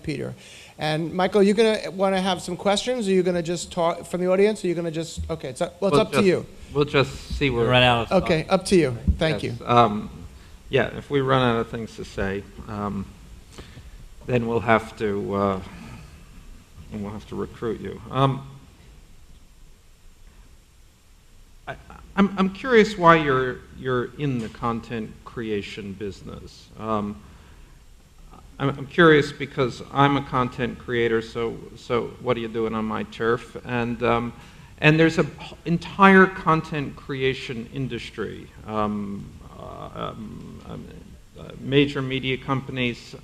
Peter. And Michael, you going to want to have some questions, or are you going to just talk from the audience, or are you going to just, okay, it's up to you. We'll just see where... Run out of okay, up to you. Thank you. Yeah, if we run out of things to say, then we'll have to recruit you. I'm curious why you're in the content creation business. I'm curious because I'm a content creator, so what are you doing on my turf? And there's an entire content creation industry. Major media companies,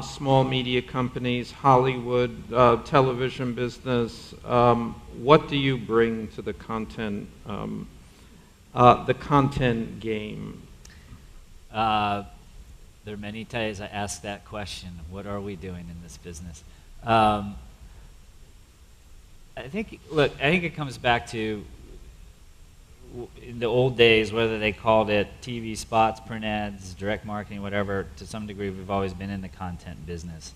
small media companies, Hollywood, television business. What do you bring to the content game? There are many times I ask that question, what are we doing in this business? I think it comes back to, in the old days, whether they called it TV spots, print ads, direct marketing, whatever, to some degree we've always been in the content business.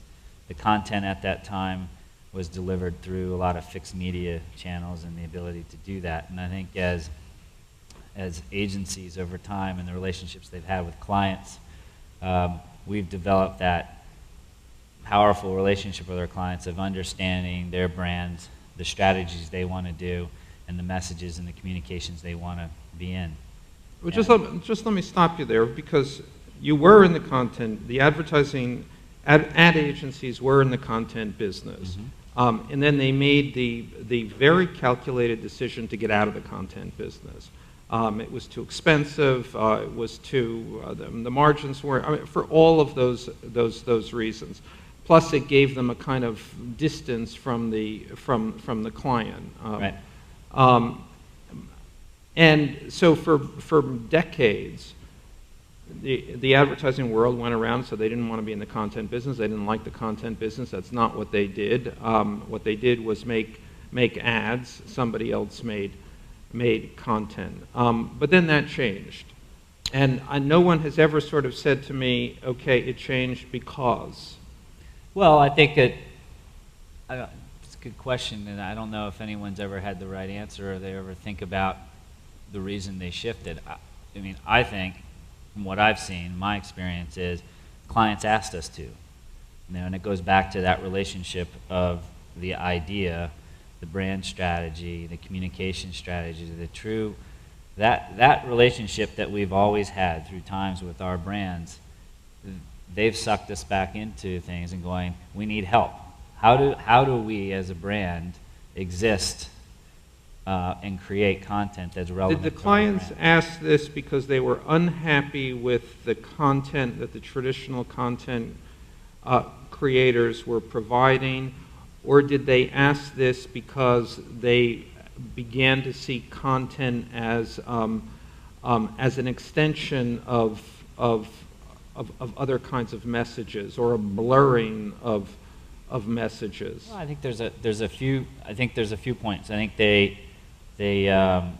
The content at that time was delivered through a lot of fixed media channels and the ability to do that. And I think as agencies over time and the relationships they've had with clients, we've developed that powerful relationship with our clients of understanding their brands, the strategies they want to do, and the messages and the communications they want to be in. Well, just let me stop you there, because you were in the content, the advertising, ad agencies were in the content business. Mm-hmm. And then they made the very calculated decision to get out of the content business. It was too expensive. It was too the margins weren't. I mean, for all of those reasons. Plus, it gave them a kind of distance from the client. Right. And so for decades, the advertising world went around, so they didn't want to be in the content business. They didn't like the content business. That's not what they did. What they did was make ads. Somebody else made content. But then that changed. And no one has ever sort of said to me, okay, it changed because. Well, I think it's a good question, and I don't know if anyone's ever had the right answer or they ever think about the reason they shifted. I mean, I think, from what I've seen, my experience is clients asked us to. And it goes back to that relationship of the idea, the brand strategy, the communication strategy, that relationship that we've always had through times with our brands. They've sucked us back into things and going, we need help. How do we as a brand exist and create content that's relevant? Did the clients ask this because they were unhappy with the content that the traditional content creators were providing, or did they ask this because they began to see content as an extension of other kinds of messages, or a blurring of messages? Well, I think there's a few points. I think they I'm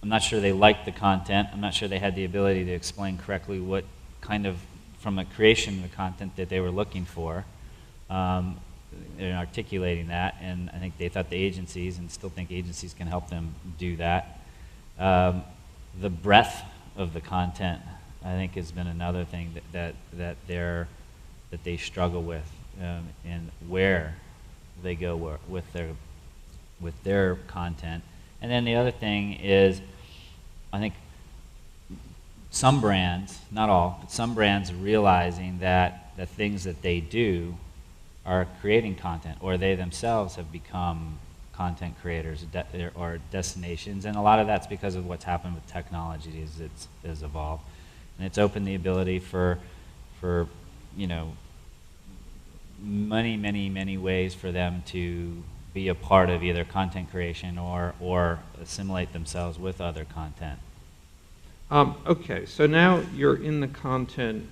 not sure they liked the content. I'm not sure they had the ability to explain correctly what kind of, from the creation of the content that they were looking for, in articulating that, and I think they thought the agencies, and still think agencies can help them do that. The breadth of the content, I think, has been another thing that they struggle with, and where they go with their content. And then the other thing is, I think some brands, not all, but some brands realizing that the things that they do are creating content, or they themselves have become content creators or destinations, and a lot of that's because of what's happened with technology as it's evolved, and it's opened the ability for many ways for them to be a part of either content creation or assimilate themselves with other content. Okay, so now you're in the content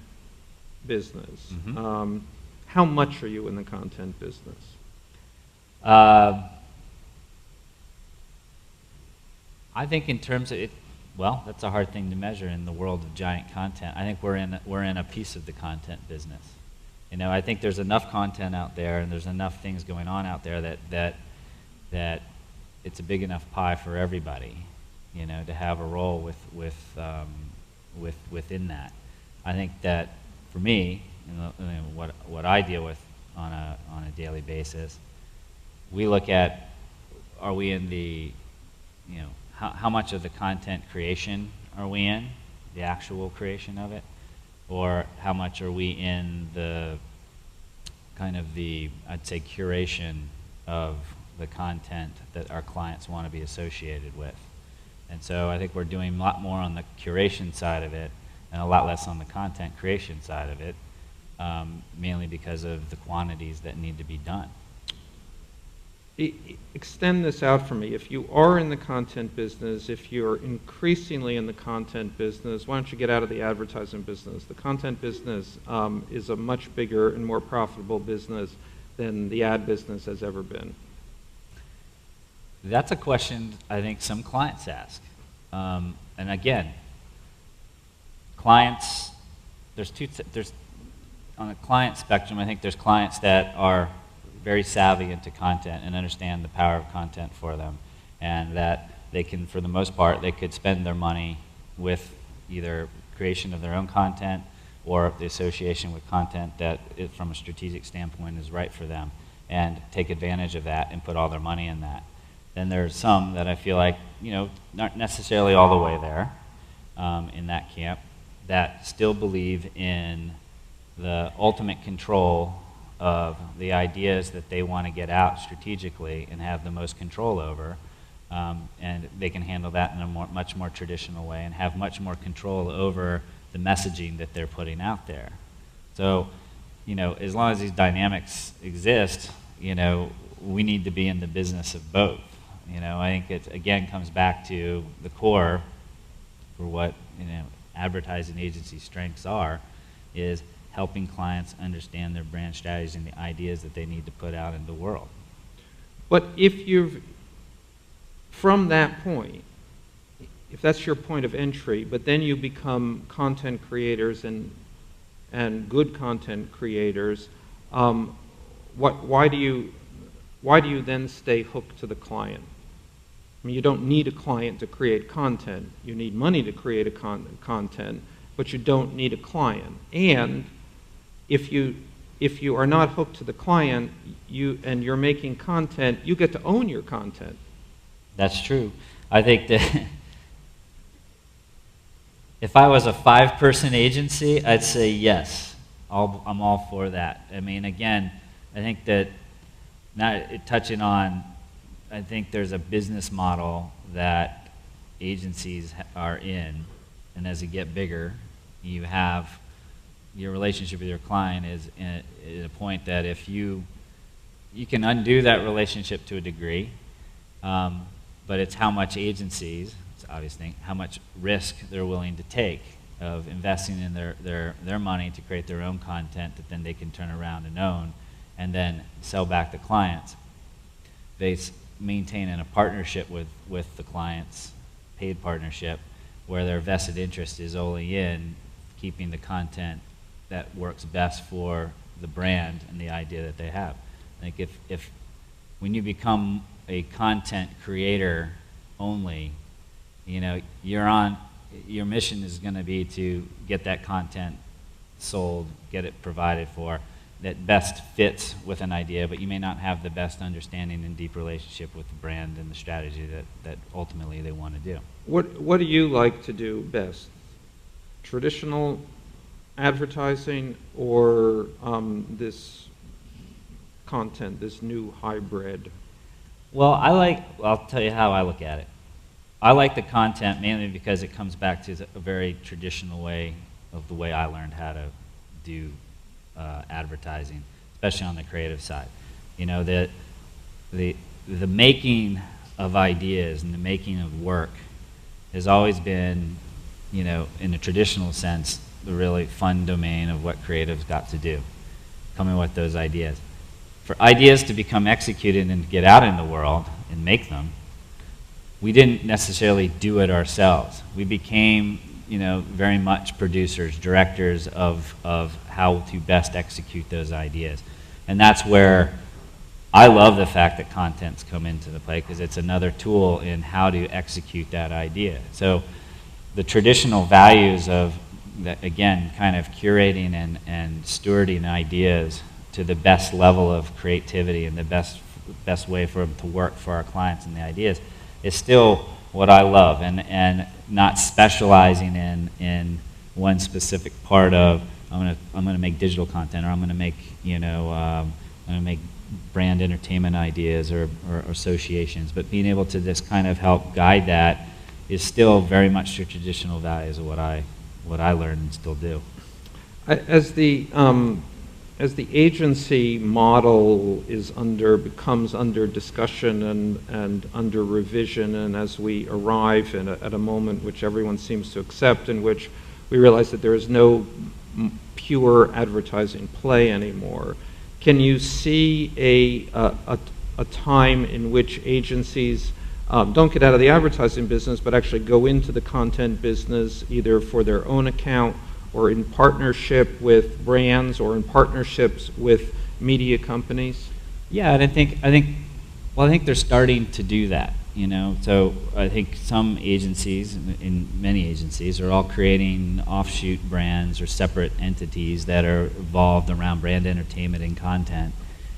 business. Mm-hmm. How much are you in the content business? I think in terms of it, well, that's a hard thing to measure in the world of giant content. I think we're in a piece of the content business. You know, I think there's enough content out there, and there's enough things going on out there that it's a big enough pie for everybody, you know, to have a role within that. I think that for me, you know, what I deal with on a daily basis, we look at, are we in the, you know, how much of the content creation are we in, the actual creation of it, or how much are we in the kind of the, I'd say, curation of the content that our clients want to be associated with. And so I think we're doing a lot more on the curation side of it and a lot less on the content creation side of it, mainly because of the quantities that need to be done. Extend this out for me. If you are in the content business, if you're increasingly in the content business, why don't you get out of the advertising business? The content business is a much bigger and more profitable business than the ad business has ever been. That's a question I think some clients ask. And again, clients, there's on the client spectrum, I think there's clients that are very savvy into content and understand the power of content for them, and that they can, for the most part, they could spend their money with either creation of their own content or the association with content that, from a strategic standpoint, is right for them, and take advantage of that and put all their money in that. Then there's some that I feel like, you know, not necessarily all the way there in that camp, that still believe in the ultimate control of the ideas that they want to get out strategically and have the most control over, and they can handle that in a much more traditional way and have much more control over the messaging that they're putting out there. So, you know, as long as these dynamics exist, you know, we need to be in the business of both. You know, I think it again comes back to the core for what, you know, advertising agency strengths are, is helping clients understand their brand strategies and the ideas that they need to put out in the world. But if you've, from that point, if that's your point of entry, but then you become content creators and good content creators, why do you then stay hooked to the client? I mean, you don't need a client to create content. You need money to create a content, but you don't need a client. And if you are not hooked to the client, and you're making content, you get to own your content. That's true. I think that if I was a 5-person agency, I'd say yes. I'm all for that. I mean, again, I think that touching on, I think there's a business model that agencies are in, and as you get bigger, you have your relationship with your client is at a point that if you can undo that relationship to a degree, but it's how much agencies, it's an obvious thing, how much risk they're willing to take of investing in their money to create their own content that then they can turn around and own and then sell back to clients. They maintain in a partnership with the clients, paid partnership, where their vested interest is only in keeping the content that works best for the brand and the idea that they have. I think if when you become a content creator only, you know, your mission is going to be to get that content sold, get it provided for, that best fits with an idea, but you may not have the best understanding and deep relationship with the brand and the strategy that ultimately they want to do. What do you like to do best? Traditional advertising or this content, this new hybrid? Well, I'll tell you how I look at it. I like the content mainly because it comes back to a very traditional way of the way I learned how to do advertising, especially on the creative side. You know, the making of ideas and the making of work has always been, you know, in a traditional sense, the really fun domain of what creatives got to do, coming with those ideas. For ideas to become executed and get out in the world and make them, we didn't necessarily do it ourselves. We became very much producers, directors of how to best execute those ideas. And that's where I love the fact that contents come into the play, because it's another tool in how to execute that idea. So the traditional values of, again, kind of curating and stewarding ideas to the best level of creativity and the best way for them to work for our clients and the ideas is still what I love, and not specializing in one specific part of, I'm gonna make digital content, or I'm gonna make I'm gonna make brand entertainment ideas or associations, but being able to just kind of help guide that is still very much the traditional values of what I learned and still do. As the agency model becomes under discussion and under revision, and as we arrive at a moment which everyone seems to accept, in which we realize that there is no pure advertising play anymore, can you see a time in which agencies don't get out of the advertising business, but actually go into the content business, either for their own account or in partnership with brands or in partnerships with media companies? Yeah, and I think they're starting to do that. So I think some agencies, in many agencies, are all creating offshoot brands or separate entities that are evolved around brand entertainment and content,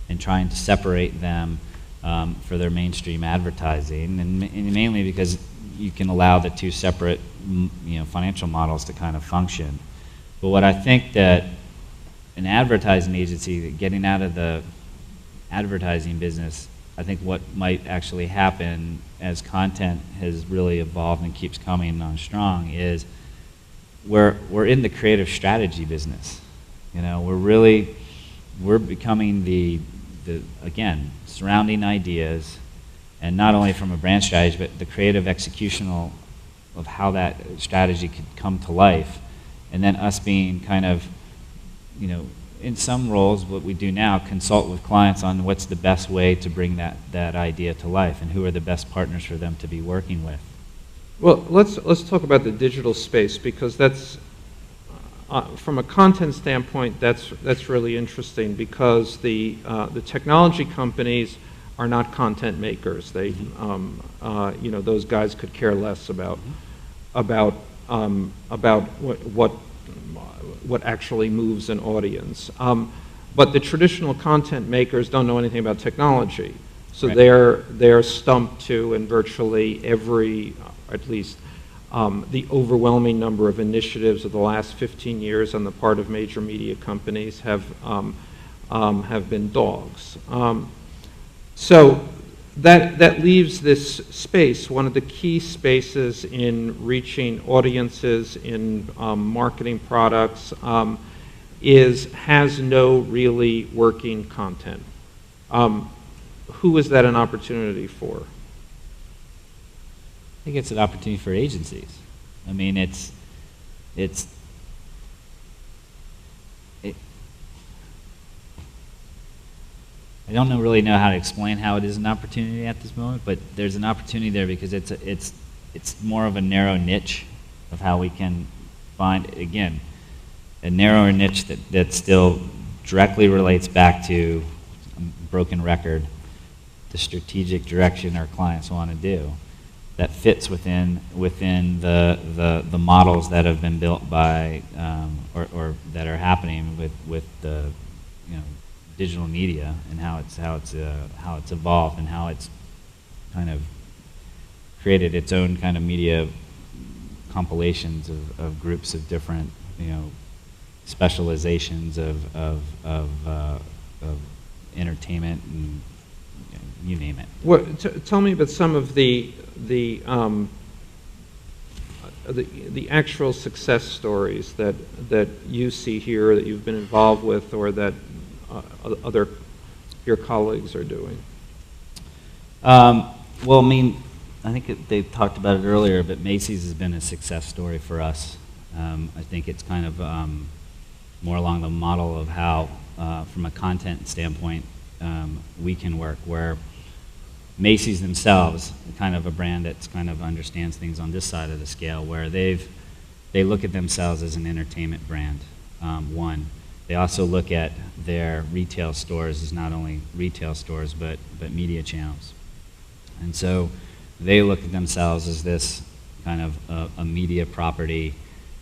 and trying to separate them for their mainstream advertising, and mainly because you can allow the two separate financial models to kind of function. But what I think that an advertising agency getting out of the advertising business, I think what might actually happen as content has really evolved and keeps coming on strong is we're in the creative strategy business. We're becoming the again, surrounding ideas, and not only from a brand strategy, but the creative executional of how that strategy could come to life. And then us being kind of, in some roles, what we do now, consult with clients on what's the best way to bring that idea to life, and who are the best partners for them to be working with. Well, let's talk about the digital space, because that's, from a content standpoint, that's really interesting, because the technology companies are not content makers. They, those guys could care less about what actually moves an audience. But the traditional content makers don't know anything about technology, so right. they're stumped to, in virtually every, at least the overwhelming number of initiatives of the last 15 years on the part of major media companies have been dogs. So that leaves this space, one of the key spaces in reaching audiences in marketing products, has no really working content. Who is that an opportunity for? I think it's an opportunity for agencies. I mean, I don't really know how to explain how it is an opportunity at this moment, but there's an opportunity there because it's more of a narrow niche of how we can find, again, a narrower niche that still directly relates back to, broken record, the strategic direction our clients want to do, that fits within the models that have been built by or that are happening with the digital media, and how it's evolved, and how it's kind of created its own kind of media compilations of groups of different specializations of entertainment, and you name it. Tell me about some of the actual success stories that you see here, that you've been involved with, or that other your colleagues are doing. Well, I mean, I think they talked about it earlier, but Macy's has been a success story for us. I think it's kind of more along the model of how, from a content standpoint, we can work, where Macy's themselves, kind of a brand that's kind of understands things on this side of the scale, where they've they look at themselves as an entertainment brand, one. They also look at their retail stores as not only retail stores, but media channels. And so they look at themselves as this kind of a media property,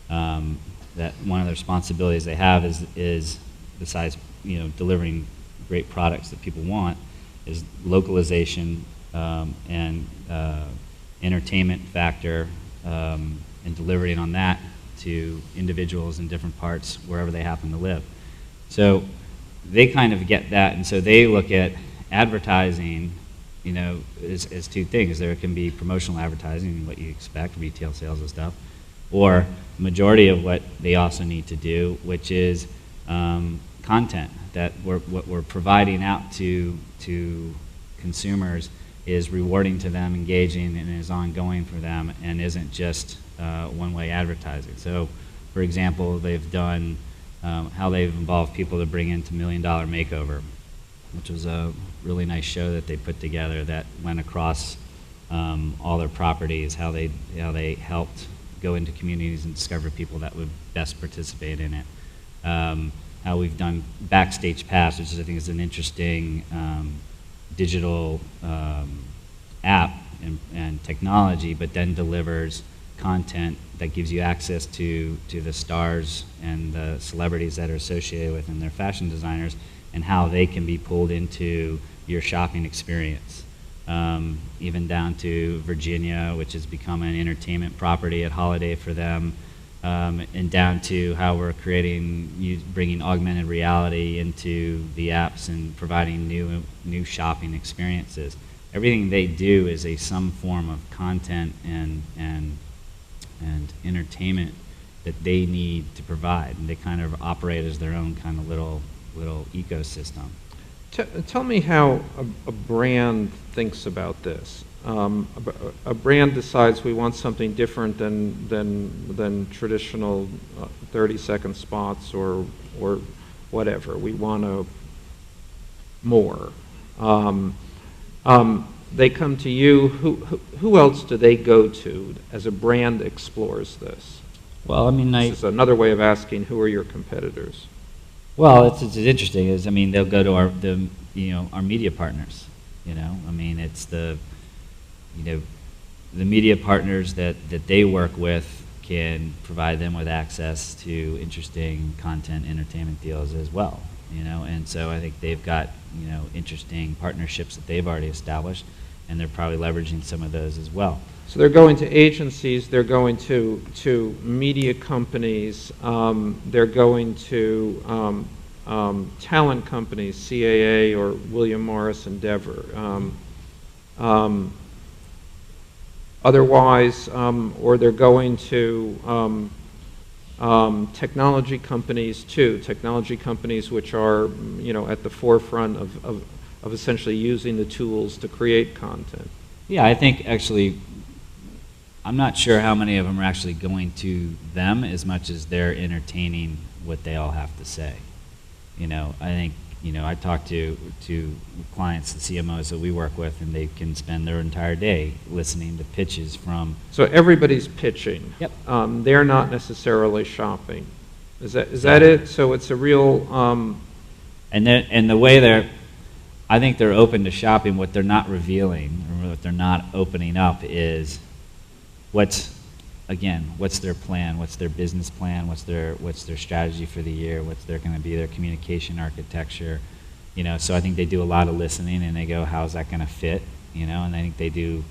that one of the responsibilities they have is besides delivering great products that people want, is localization and entertainment factor, and delivering on that to individuals in different parts wherever they happen to live. So they kind of get that, and so they look at advertising, as two things. There can be promotional advertising, what you expect, retail sales and stuff, or the majority of what they also need to do, which is content that what we're providing out to consumers is rewarding to them, engaging, and is ongoing for them, and isn't just one-way advertising. So, for example, they've done how they've involved people to bring into $1 Million Makeover, which was a really nice show that they put together that went across all their properties, how they helped go into communities and discover people that would best participate in it. How we've done Backstage Pass, which I think is an interesting digital app and technology, but then delivers content that gives you access to the stars and the celebrities that are associated with and their fashion designers, and how they can be pulled into your shopping experience. Even down to Virginia, which has become an entertainment property at Holiday for them, and down to how we're bringing augmented reality into the apps and providing new shopping experiences. Everything they do is some form of content and entertainment that they need to provide, and they kind of operate as their own kind of little ecosystem. Tell me how a brand thinks about this. A brand decides we want something different than traditional 30-second spots or whatever. We want more. They come to you. Who else do they go to as a brand explores this? Well, I mean, this is another way of asking who are your competitors. Well, it's interesting. They'll go to our media partners. I mean, it's the media partners that they work with can provide them with access to interesting content, entertainment deals as well. And so I think they've got interesting partnerships that they've already established, and they're probably leveraging some of those as well. So they're going to agencies, they're going to media companies, they're going to talent companies, CAA or William Morris Endeavor. Otherwise, or they're going to technology companies too, technology companies which are at the forefront of essentially using the tools to create content. Yeah, I think actually, I'm not sure how many of them are actually going to them as much as they're entertaining what they all have to say. I think, I talk to clients, the CMOs that we work with, and they can spend their entire day listening to pitches from... So everybody's pitching. Yep. They're not necessarily shopping. Is that it? So it's a real... And the way I think they're open to shopping, what they're not revealing, or what they're not opening up is what's their plan, what's their business plan, what's their strategy for the year, what's going to be their communication architecture. So I think they do a lot of listening, and they go, how's that going to fit? And I think they do.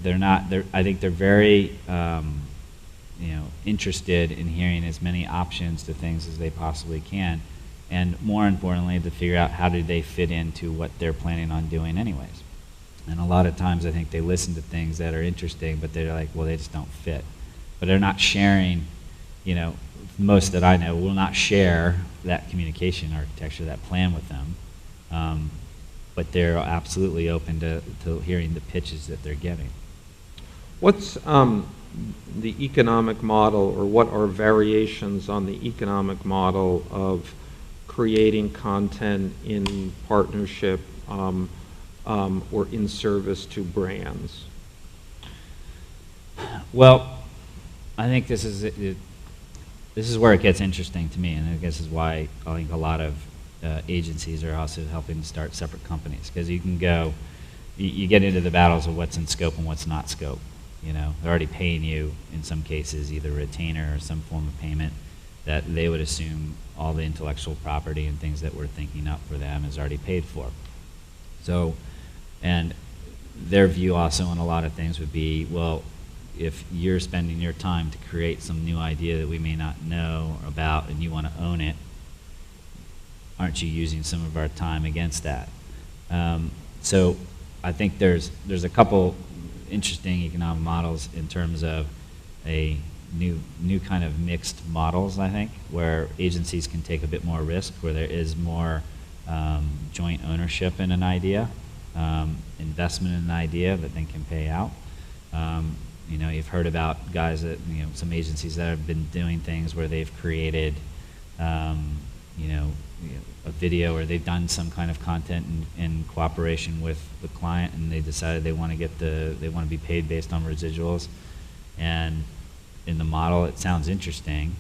I think they're very interested in hearing as many options to things as they possibly can, and more importantly, to figure out how do they fit into what they're planning on doing anyways. And a lot of times I think they listen to things that are interesting, but they're like, well, they just don't fit. But they're not sharing, most that I know will not share that communication architecture, that plan with them. But they're absolutely open to hearing the pitches that they're getting. What's the economic model, or what are variations on the economic model of creating content in partnership or in service to brands? Well, I think this is this is where it gets interesting to me, and I guess is why I think a lot of agencies are also helping to start separate companies, because you can go, you get into the battles of what's in scope and what's not scope. You know, they're already paying you in some cases either a retainer or some form of payment that they would assume all the intellectual property and things that we're thinking up for them is already paid for. So, and their view also on a lot of things would be, well, if you're spending your time to create some new idea that we may not know about and you want to own it, aren't you using some of our time against that? So I think there's a couple interesting economic models in terms of a new kind of mixed models, I think, where agencies can take a bit more risk, where there is more joint ownership in an idea, investment in an idea that then can pay out. You know, you've heard about guys that, you know, some agencies that have been doing things where they've created, you know, a video, or they've done some kind of content in cooperation with the client, and they decided they want to be paid based on residuals. And in the model, it sounds interesting,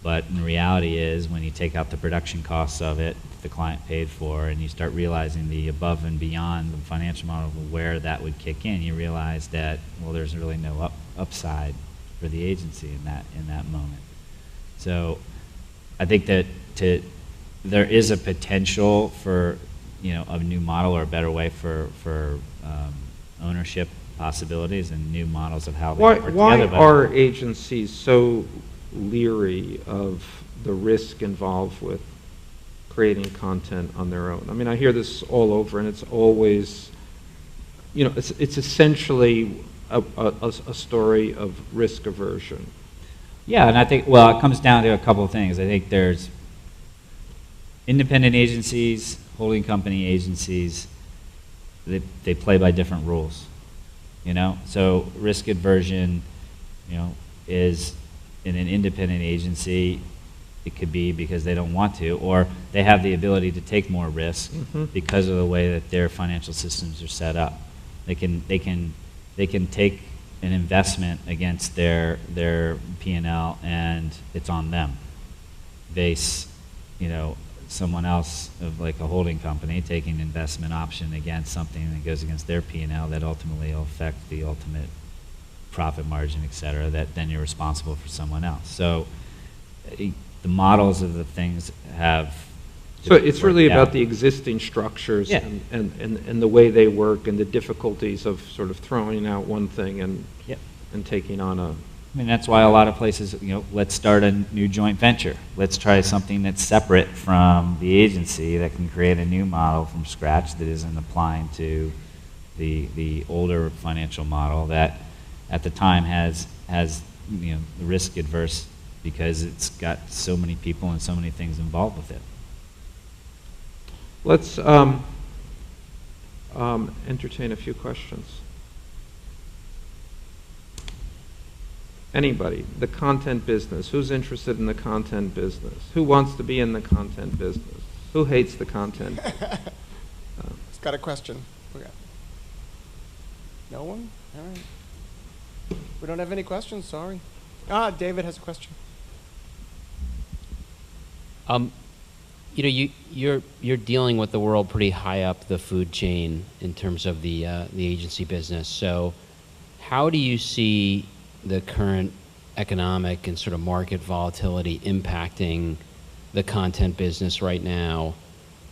but in reality is when you take out the production costs of it, the client paid for, and you start realizing the above and beyond the financial model of where that would kick in, you realize that, well, there's really no upside for the agency in that moment. So I think that there is a potential for, you know, a new model or a better way for ownership possibilities and new models of how they work together. Why are agencies so leery of the risk involved with creating content on their own? I mean, I hear this all over, and it's always, you know, it's essentially a story of risk aversion. Yeah, and I think, well, it comes down to a couple of things. I think there's independent agencies, holding company agencies, they play by different rules, you know? So risk aversion, you know, is in an independent agency, it could be because they don't want to, or they have the ability to take more risk because of the way that their financial systems are set up. They can take an investment against their P&L, and it's on them. Base, you know, someone else of like a holding company taking an investment option against something that goes against their P&L that ultimately will affect the ultimate profit margin, et cetera, that then you're responsible for someone else. So the models of the things have... So it's really about the existing structures, yeah, and the way they work and the difficulties of sort of throwing out one thing and yep, and taking on a... I mean, that's why a lot of places, you know, let's start a new joint venture. Let's try something that's separate from the agency that can create a new model from scratch that isn't applying to the older financial model that at the time has you know, risk adverse because it's got so many people and so many things involved with it. Let's entertain a few questions. Anybody? The content business. Who's interested in the content business? Who wants to be in the content business? Who hates the content? It's got a question. Okay. No one? All right. We don't have any questions, sorry. David has a question. You know, you're dealing with the world pretty high up the food chain in terms of the agency business. So, how do you see the current economic and sort of market volatility impacting the content business right now?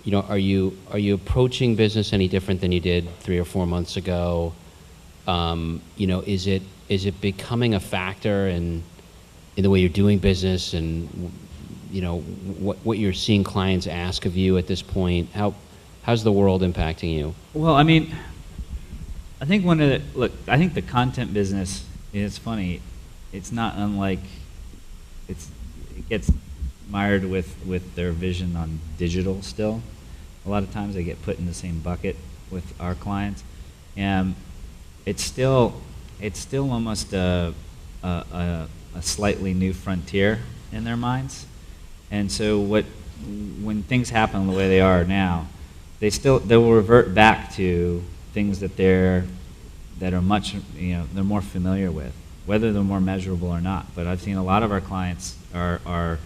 You know, are you approaching business any different than you did 3 or 4 months ago? You know, is it becoming a factor in the way you're doing business, and you know what you're seeing clients ask of you at this point? How's the world impacting you? Well, I mean, I think I think the content business, it's funny, it's not unlike, it gets mired with their vision on digital still. A lot of times they get put in the same bucket with our clients, and it's still almost a slightly new frontier in their minds. And so when things happen the way they are now, they will revert back to things that are much, you know, they're more familiar with. whether they're more measurable or not. But I've seen a lot of our clients are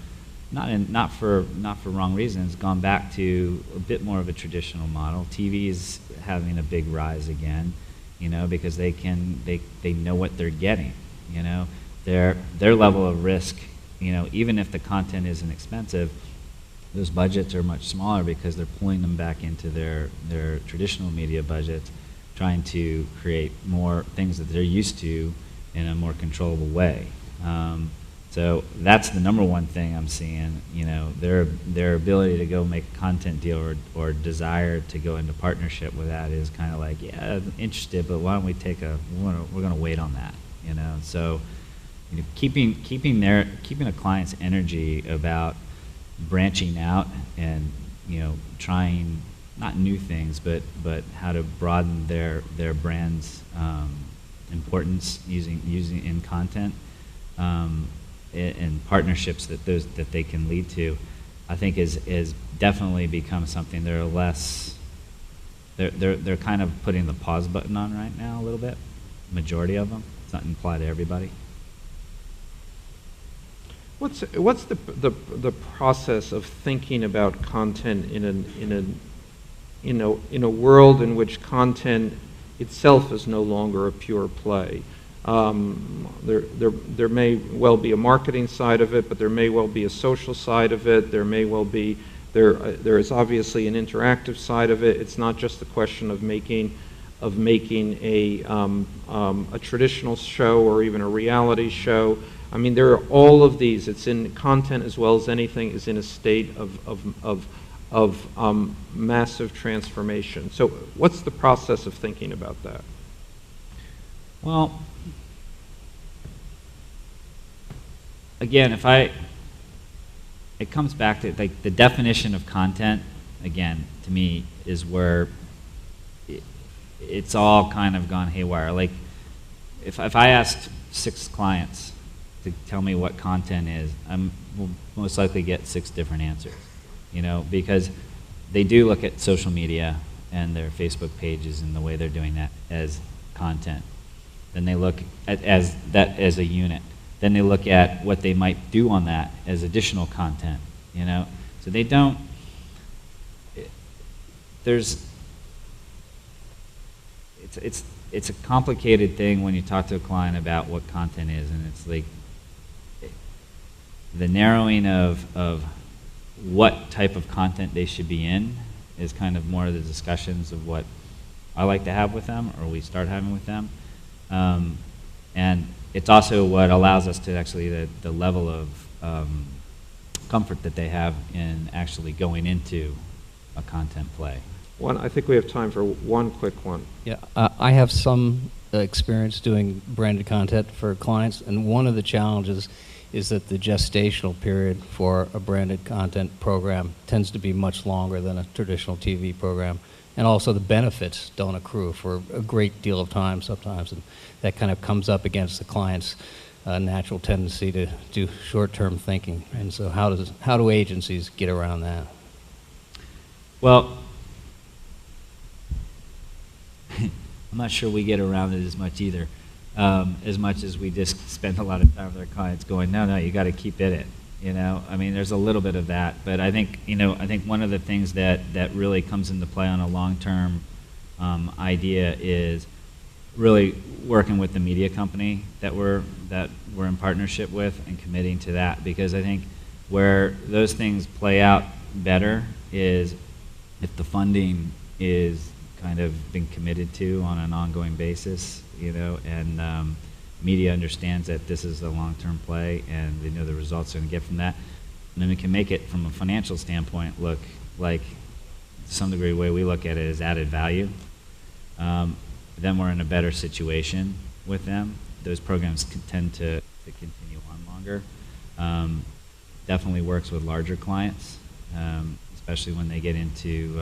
not for wrong reasons, gone back to a bit more of a traditional model. TV is having a big rise again, because they know what they're getting. Their level of risk, even if the content isn't expensive, those budgets are much smaller because they're pulling them back into their traditional media budgets, trying to create more things that they're used to in a more controllable way. So that's the number one thing I'm seeing. Their ability to go make a content deal or desire to go into partnership with that is kind of like, yeah, I'm interested, but why don't we we're going to wait on that. So keeping a client's energy about branching out and trying not new things, but how to broaden their brand's importance using in content. And partnerships that they can lead to, I think is definitely become something they're kind of putting the pause button on right now a little bit. Majority of them. It's not apply to everybody. What's the process of thinking about content in a world in which content itself is no longer a pure play? There may well be a marketing side of it, but there may well be a social side of it. There may well be there is obviously an interactive side of it. It's not just the question of making a traditional show or even a reality show. I mean, there are all of these. It's in content as well as anything is in a state of massive transformation. So, what's the process of thinking about that? Well, again, it comes back to like the definition of content. Again, to me, is where it's all kind of gone haywire. Like, if I asked 6 clients to tell me what content is, will most likely get 6 different answers. Because they do look at social media and their Facebook pages and the way they're doing that as content. Then they look at that as a unit. Then they look at what they might do on that as additional content. So they don't. It's a complicated thing when you talk to a client about what content is, and it's like the narrowing of what type of content they should be in is kind of more of the discussions of what I like to have with them, or we start having with them. And it's also what allows us to actually, the level of comfort that they have in actually going into a content play. I think we have time for one quick one. Yeah, I have some experience doing branded content for clients, and one of the challenges is that the gestational period for a branded content program tends to be much longer than a traditional TV program. And also the benefits don't accrue for a great deal of time sometimes, and that kind of comes up against the client's natural tendency to do short-term thinking. And so how do agencies get around that? Well, I'm not sure we get around it as much either. As much as we just spend a lot of time with our clients going, no, you got to keep it. I mean, there's a little bit of that, but I think one of the things that really comes into play on a long-term idea is really working with the media company that we're in partnership with and committing to that, because I think where those things play out better is if the funding is kind of been committed to on an ongoing basis, and media understands that this is a long-term play and they know the results they're going to get from that. And then we can make it, from a financial standpoint, look like, to some degree, the way we look at it is added value. Then we're in a better situation with them. Those programs tend to continue on longer. Definitely works with larger clients, especially when they get into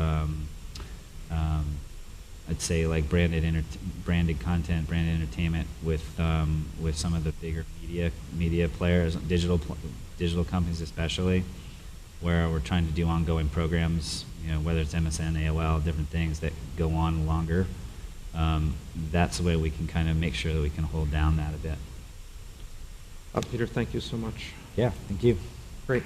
I'd say like branded content, branded entertainment with some of the bigger media players, digital companies especially, where we're trying to do ongoing programs, whether it's MSN, AOL, different things that go on longer. That's the way we can kind of make sure that we can hold down that a bit. Peter, thank you so much. Yeah, thank you. Great.